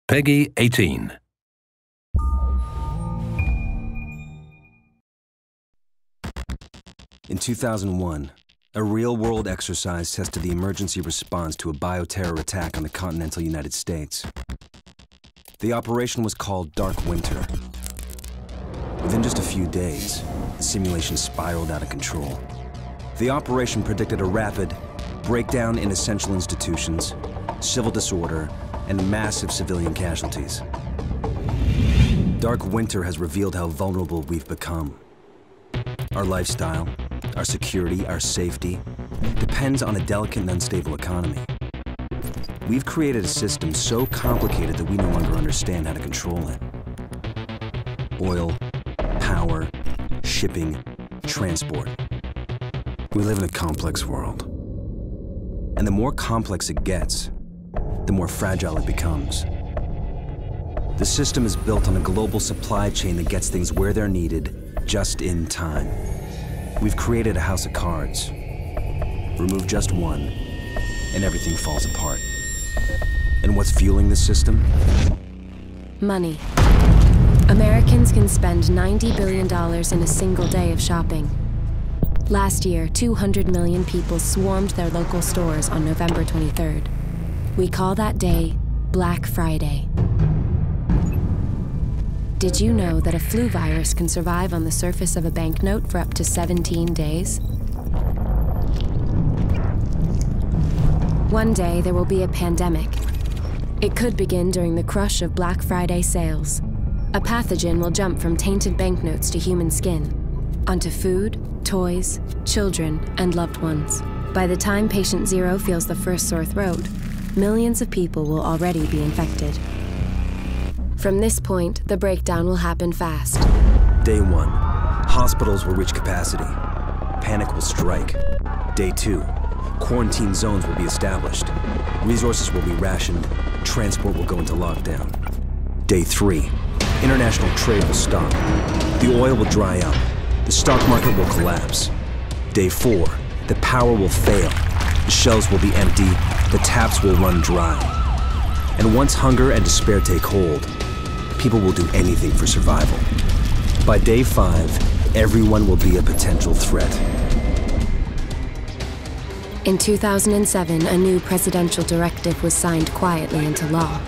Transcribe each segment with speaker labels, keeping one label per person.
Speaker 1: Peggy 18.
Speaker 2: In 2001, a real-world exercise tested the emergency response to a bioterror attack on the continental United States. The operation was called DARKWINTER. Within just a few days, the simulation spiraled out of control. The operation predicted a rapid breakdown in essential institutions, civil disorder, and massive civilian casualties. DARKWINTER has revealed how vulnerable we've become. Our lifestyle, our security, our safety depends on a delicate and unstable economy. We've created a system so complicated that we no longer understand how to control it. Oil, power, shipping, transport. We live in a complex world. And the more complex it gets, the more fragile it becomes. The system is built on a global supply chain that gets things where they're needed, just in time. We've created a house of cards. Remove just one, and everything falls apart. And what's fueling the system?
Speaker 3: Money. Americans can spend $90 billion in a single day of shopping. Last year, 200 million people swarmed their local stores on November 23rd. We call that day Black Friday. Did you know that a flu virus can survive on the surface of a banknote for up to 17 days? One day there will be a pandemic. It could begin during the crush of Black Friday sales. A pathogen will jump from tainted banknotes to human skin, onto food, toys, children, and loved ones. By the time patient zero feels the first sore throat, millions of people will already be infected. From this point, the breakdown will happen fast.
Speaker 2: Day 1, hospitals will reach capacity. Panic will strike. Day 2, quarantine zones will be established. Resources will be rationed. Transport will go into lockdown. Day 3, international trade will stop. The oil will dry up. The stock market will collapse. Day 4, the power will fail. The shelves will be empty. The taps will run dry. And once hunger and despair take hold, people will do anything for survival. By day 5, everyone will be a potential threat.
Speaker 3: In 2007, a new presidential directive was signed quietly into law.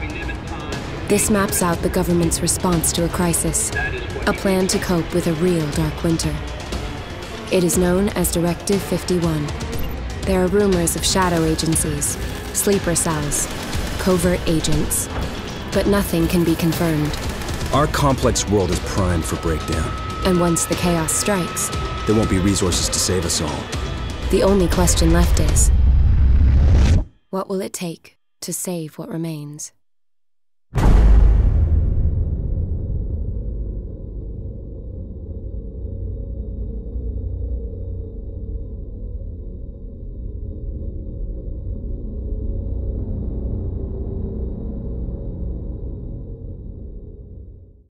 Speaker 3: This maps out the government's response to a crisis, a plan to cope with a real dark winter. It is known as Directive 51. There are rumors of shadow agencies, sleeper cells, covert agents, but nothing can be confirmed.
Speaker 2: Our complex world is primed for breakdown.
Speaker 3: And once the chaos strikes,
Speaker 2: there won't be resources to save us all.
Speaker 3: The only question left is, what will it take to save what remains?